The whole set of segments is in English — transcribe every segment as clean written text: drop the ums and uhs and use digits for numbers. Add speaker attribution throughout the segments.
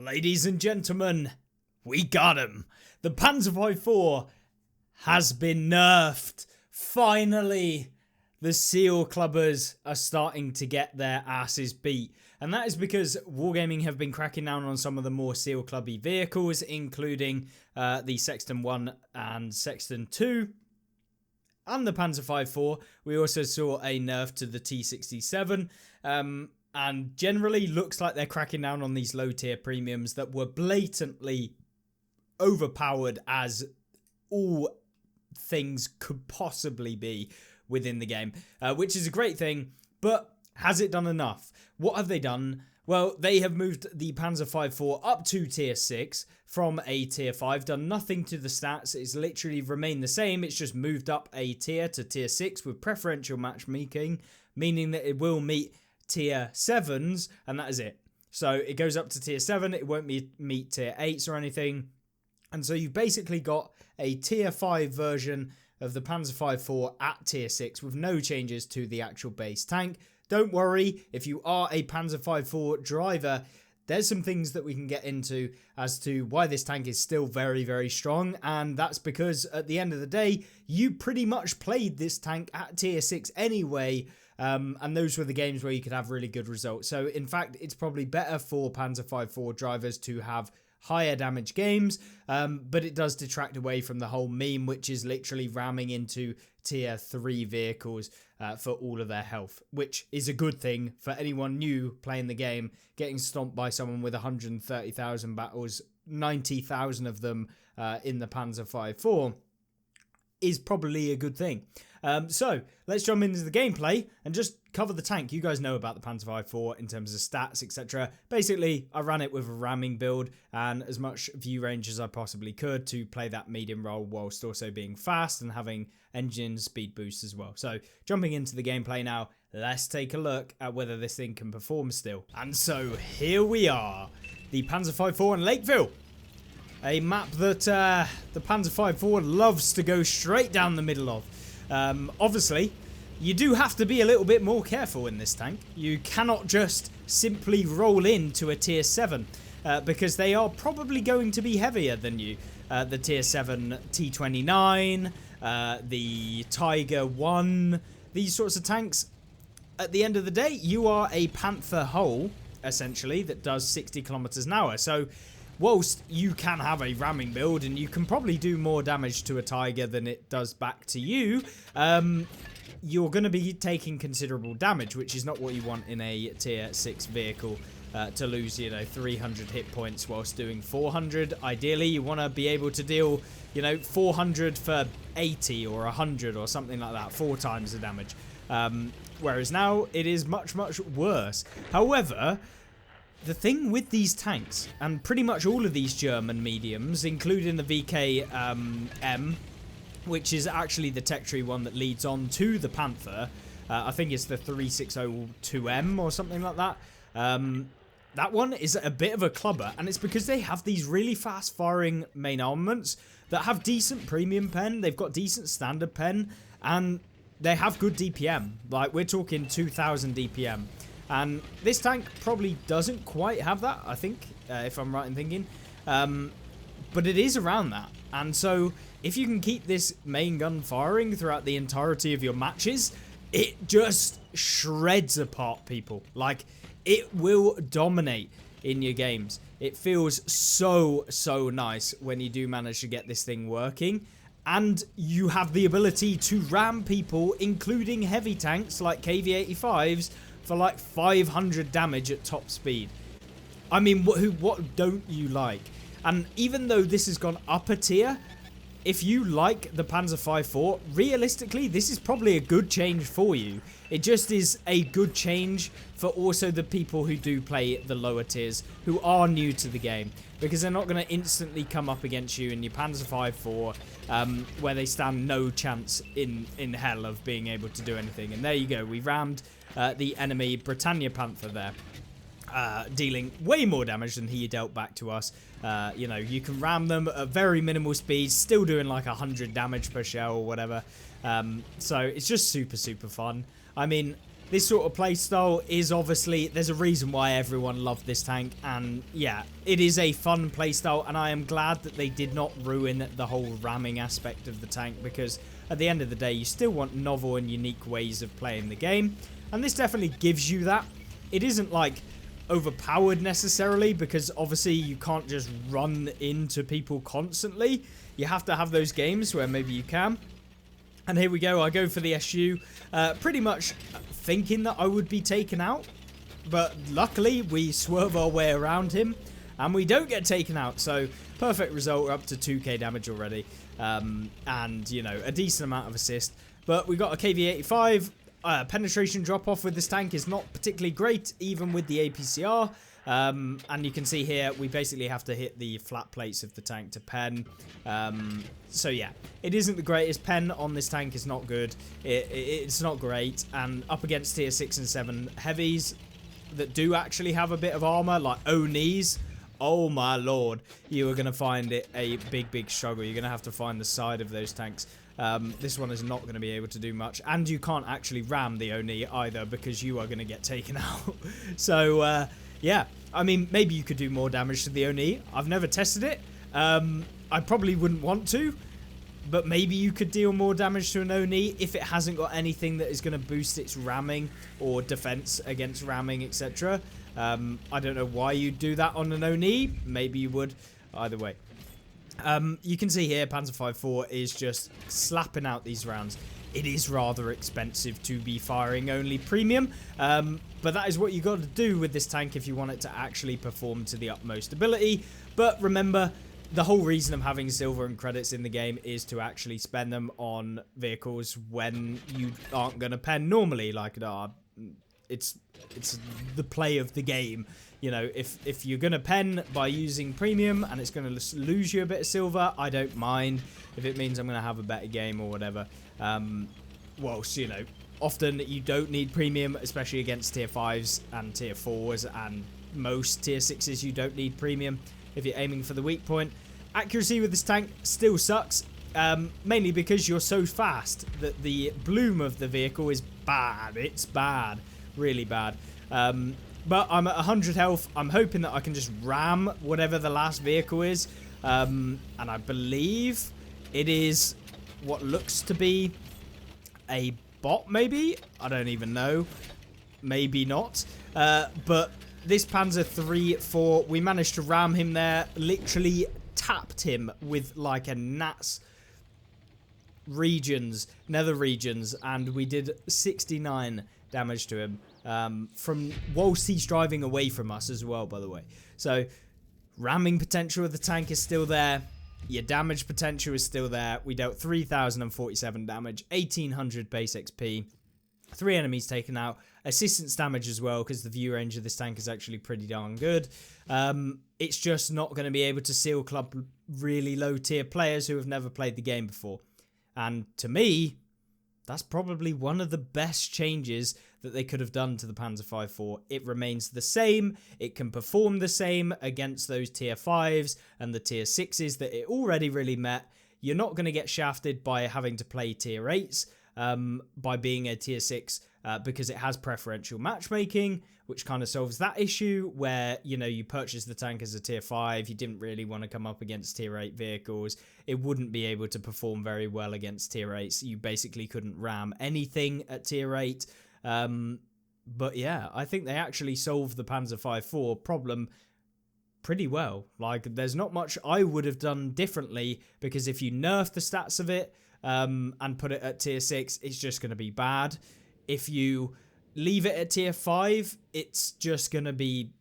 Speaker 1: Ladies and gentlemen, we got him. The Panzer V has been nerfed. Finally, the SEAL clubbers are starting to get their asses beat. And that is because Wargaming have been cracking down on some of the more SEAL clubby vehicles, including the Sexton 1 and Sexton 2. And the Panzer V. We also saw a nerf to the T67. And generally looks like they're cracking down on these low tier premiums that were blatantly overpowered as all things could possibly be within the game, which is a great thing. But has it done enough? What have they done? Well, they have moved the Panzer V up to tier 6 from a tier 5, done nothing to the stats. It's literally remained the same. It's just moved up a tier to tier 6 with preferential matchmaking, meaning that it will meet tier 7s, and that is it. So it goes up to tier 7, it won't meet tier 8s or anything. And so you've basically got a tier 5 version of the Panzer V at tier 6 with no changes to the actual base tank. Don't worry, if you are a Panzer V driver, there's some things that we can get into as to why this tank is still very, very strong. And that's because at the end of the day, you pretty much played this tank at tier 6 anyway. And those were the games where you could have really good results. So in fact, it's probably better for Panzer V drivers to have higher damage games, but it does detract away from the whole meme, which is literally ramming into tier 3 vehicles for all of their health, which is a good thing for anyone new playing the game. Getting stomped by someone with 130,000 battles, 90,000 of them in the Panzer V is probably a good thing. So let's jump into the gameplay and just cover the tank. You guys know about the Panzer V in terms of stats, etc. Basically, I ran it with a ramming build and as much view range as I possibly could to play that medium role whilst also being fast and having engine speed boost as well. So jumping into the gameplay now, let's take a look at whether this thing can perform still. And so here we are, the Panzer V in Lakeville. A map that the Panzer V loves to go straight down the middle of. Obviously, you do have to be a little bit more careful in this tank. You cannot just simply roll into a tier 7 because they are probably going to be heavier than you. The tier 7 T29, the Tiger 1, these sorts of tanks. At the end of the day, you are a Panther hull, essentially, that does 60 kilometers an hour. So whilst you can have a ramming build and you can probably do more damage to a Tiger than it does back to you, you're going to be taking considerable damage, which is not what you want in a tier 6 vehicle, to lose, 300 hit points whilst doing 400. Ideally, you want to be able to deal, 400 for 80 or 100 or something like that, 4 times the damage. Whereas now, it is much, much worse. However, the thing with these tanks, and pretty much all of these German mediums, including the VK which is actually the tech tree one that leads on to the Panther, I think it's the 3602M or something like that. That one is a bit of a clubber, and it's because they have these really fast firing main armaments that have decent premium pen, they've got decent standard pen, and they have good DPM. Like, we're talking 2000 DPM. And this tank probably doesn't quite have that, I think, if I'm right in thinking. But it is around that. And so, if you can keep this main gun firing throughout the entirety of your matches, it just shreds apart people. Like, it will dominate in your games. It feels so, so nice when you do manage to get this thing working. And you have the ability to ram people, including heavy tanks like KV-85s, for like 500 damage at top speed. I mean, what don't you like? And even though this has gone up a tier, if you like the Panzer V, realistically, this is probably a good change for you. It just is a good change for also the people who do play the lower tiers, who are new to the game, because they're not going to instantly come up against you in your Panzer V, where they stand no chance in hell of being able to do anything. And there you go, we rammed the enemy Britannia Panther there, dealing way more damage than he dealt back to us. You can ram them at very minimal speeds, still doing like 100 damage per shell or whatever. So it's just super, super fun. I mean, this sort of playstyle is obviously, there's a reason why everyone loved this tank, and yeah, it is a fun playstyle, and I am glad that they did not ruin the whole ramming aspect of the tank, because at the end of the day, you still want novel and unique ways of playing the game, and this definitely gives you that. It isn't like overpowered necessarily, because obviously you can't just run into people constantly. You have to have those games where maybe you can. And here we go, I go for the SU, pretty much thinking that I would be taken out, but luckily we swerve our way around him and we don't get taken out, so perfect result. We're up to 2k damage already, and you know, a decent amount of assist. But we got a KV-85. Penetration drop off with this tank is not particularly great, even with the APCR. And you can see here, we basically have to hit the flat plates of the tank to pen. So yeah, it isn't the greatest. Pen on this tank is not good. It's not great. And up against tier 6 and 7 heavies that do actually have a bit of armor, like Onis, oh my lord, you are going to find it a big struggle. You're going to have to find the side of those tanks. This one is not going to be able to do much, and you can't actually ram the Oni either, because you are going to get taken out. So yeah, I mean, maybe you could do more damage to the Oni. I've never tested it. I probably wouldn't want to, but maybe you could deal more damage to an Oni if it hasn't got anything that is going to boost its ramming or defense against ramming, etc. I don't know why you'd do that on an Oni. Maybe you would. Either way. You can see here Panzer V is just slapping out these rounds. It is rather expensive to be firing only premium, but that is what you got to do with this tank if you want it to actually perform to the utmost ability. But remember, the whole reason of having silver and credits in the game is to actually spend them on vehicles when you aren't going to pen normally. Like, it's the play of the game. You know, if you're going to pen by using premium and it's going to lose you a bit of silver, I don't mind if it means I'm going to have a better game or whatever. Whilst, you know, often you don't need premium, especially against tier 5s and tier 4s, and most tier 6s you don't need premium if you're aiming for the weak point. Accuracy with this tank still sucks, mainly because you're so fast that the bloom of the vehicle is bad. It's bad. Really bad. But I'm at 100 health. I'm hoping that I can just ram whatever the last vehicle is. And I believe it is what looks to be a bot, maybe? I don't even know. Maybe not. But this Panzer III-4, we managed to ram him there. Literally tapped him with like a gnat's nether regions. And we did 69 damage to him. From whilst he's driving away from us as well, by the way. So ramming potential of the tank is still there. Your damage potential is still there. We dealt 3,047 damage, 1,800 base XP, 3 enemies taken out, assistance damage as well, because the view range of this tank is actually pretty darn good. It's just not going to be able to seal club really low tier players who have never played the game before. And to me, that's probably one of the best changes that they could have done to the Panzer V-4. It remains the same. It can perform the same against those tier 5s and the tier 6s that it already really met. You're not going to get shafted by having to play tier 8s by being a tier 6 because it has preferential matchmaking, which kind of solves that issue where, you know, you purchase the tank as a tier 5, you didn't really want to come up against tier 8 vehicles. It wouldn't be able to perform very well against tier 8s. You basically couldn't ram anything at tier 8. But yeah, I think they actually solved the Panzer V-4 problem pretty well. Like, there's not much I would have done differently, because if you nerf the stats of it and put it at tier 6, it's just going to be bad. If you leave it at tier 5, it's just going to be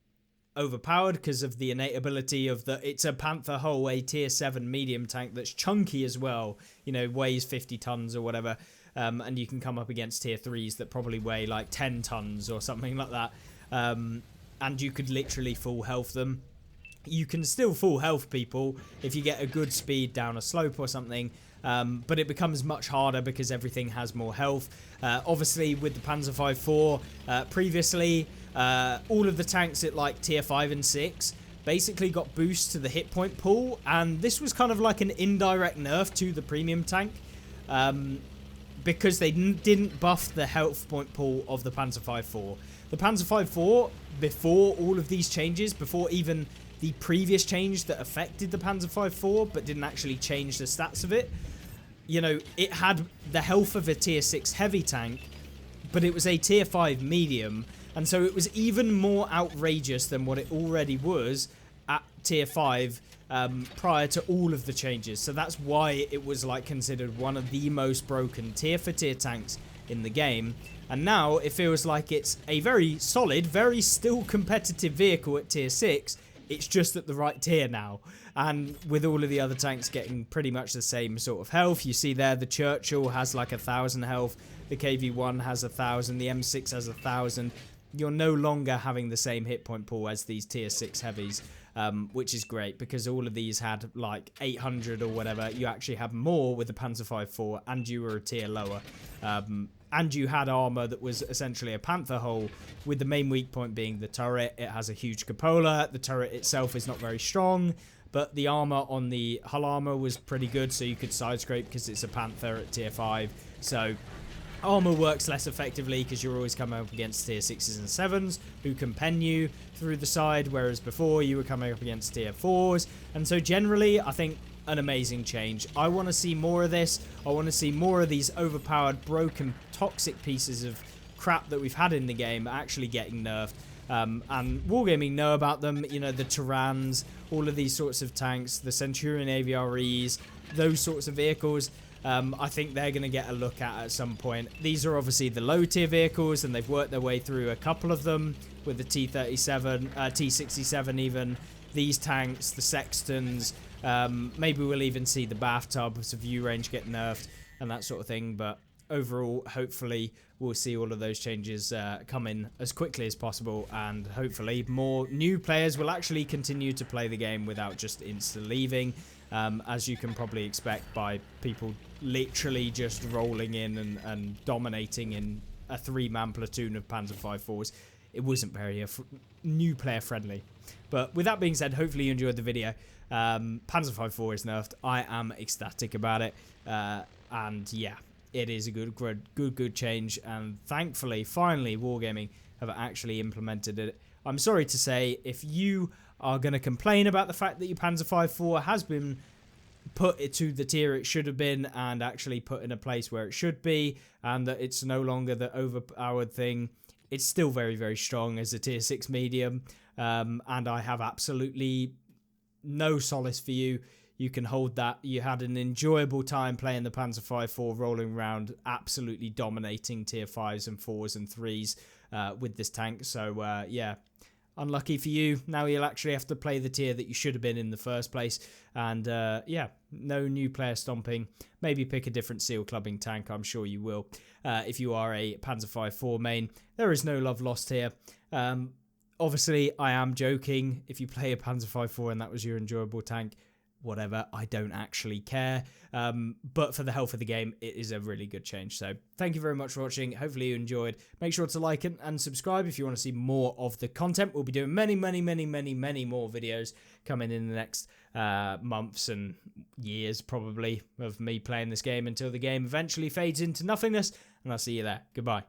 Speaker 1: overpowered because of the innate ability of it's a Panther Hull, a tier 7 medium tank that's chunky as well, you know, weighs 50 tons or whatever. And you can come up against tier 3s that probably weigh like 10 tons or something like that. And you could literally full health them. You can still full health people if you get a good speed down a slope or something. But it becomes much harder because everything has more health. Obviously, with the Panzer V-4, previously, all of the tanks at like tier 5 and 6 basically got boosts to the hit point pool. And this was kind of like an indirect nerf to the premium tank. because they didn't buff the health point pool of the Panzer V-4. The Panzer V-4, before all of these changes, before even the previous change that affected the Panzer V-4 but didn't actually change the stats of it, you know, it had the health of a tier 6 heavy tank, but it was a tier 5 medium, and so it was even more outrageous than what it already was at tier 5 prior to all of the changes. So that's why it was like considered one of the most broken tier for tier tanks in the game. And now it feels like it's a very solid, very still competitive vehicle at tier 6. It's just at the right tier now. And with all of the other tanks getting pretty much the same sort of health, you see there the Churchill has like 1,000 health, the KV-1 has 1,000, the M6 has 1,000. You're no longer having the same hit point pool as these tier 6 heavies, which is great because all of these had like 800 or whatever. You actually have more with the Panzer V-4 and you were a tier lower. And you had armor that was essentially a Panther hull, with the main weak point being the turret. It has a huge cupola. The turret itself is not very strong, but the armor on the hull armor was pretty good, so you could side scrape because it's a Panther at tier 5. So armor works less effectively because you're always coming up against tier 6s and 7s who can pen you through the side, whereas before you were coming up against tier 4s. And so generally, I think an amazing change. I want to see more of this. I want to see more of these overpowered, broken, toxic pieces of crap that we've had in the game actually getting nerfed. And Wargaming know about them, you know, the Tyrans, all of these sorts of tanks, the Centurion AVREs, those sorts of vehicles. I think they're going to get a look at some point. These are obviously the low tier vehicles, and they've worked their way through a couple of them with the T-37, T-67 even. These tanks, the Sextons, maybe we'll even see the bathtubs of view range get nerfed and that sort of thing. But overall, hopefully, we'll see all of those changes come in as quickly as possible, and hopefully more new players will actually continue to play the game without just insta-leaving, as you can probably expect by people literally just rolling in and dominating in a 3-man platoon of Panzer V-4s. It wasn't very new player friendly. But with that being said, hopefully you enjoyed the video. Panzer V-4 is nerfed. I am ecstatic about it. And yeah, it is a good change. And thankfully, finally, Wargaming have actually implemented it. I'm sorry to say, if you are going to complain about the fact that your Panzer V-4 has been put to the tier it should have been and actually put in a place where it should be, and that it's no longer the overpowered thing, it's still very, very strong as a tier 6 medium, and I have absolutely no solace for you. You can hold that. You had an enjoyable time playing the Panzer V-4, rolling around, absolutely dominating tier 5s and 4s and 3s with this tank. So, yeah, unlucky for you. Now you'll actually have to play the tier that you should have been in the first place. And, yeah, no new player stomping. Maybe pick a different SEAL clubbing tank. I'm sure you will. If you are a Panzer V-4 main, there is no love lost here. Obviously, I am joking. If you play a Panzer V-4 and that was your enjoyable tank, whatever, I don't actually care. But for the health of the game, it is a really good change. So thank you very much for watching. Hopefully you enjoyed. Make sure to like and subscribe if you want to see more of the content. We'll be doing many more videos coming in the next months and years, probably, of me playing this game until the game eventually fades into nothingness. And I'll see you there. Goodbye.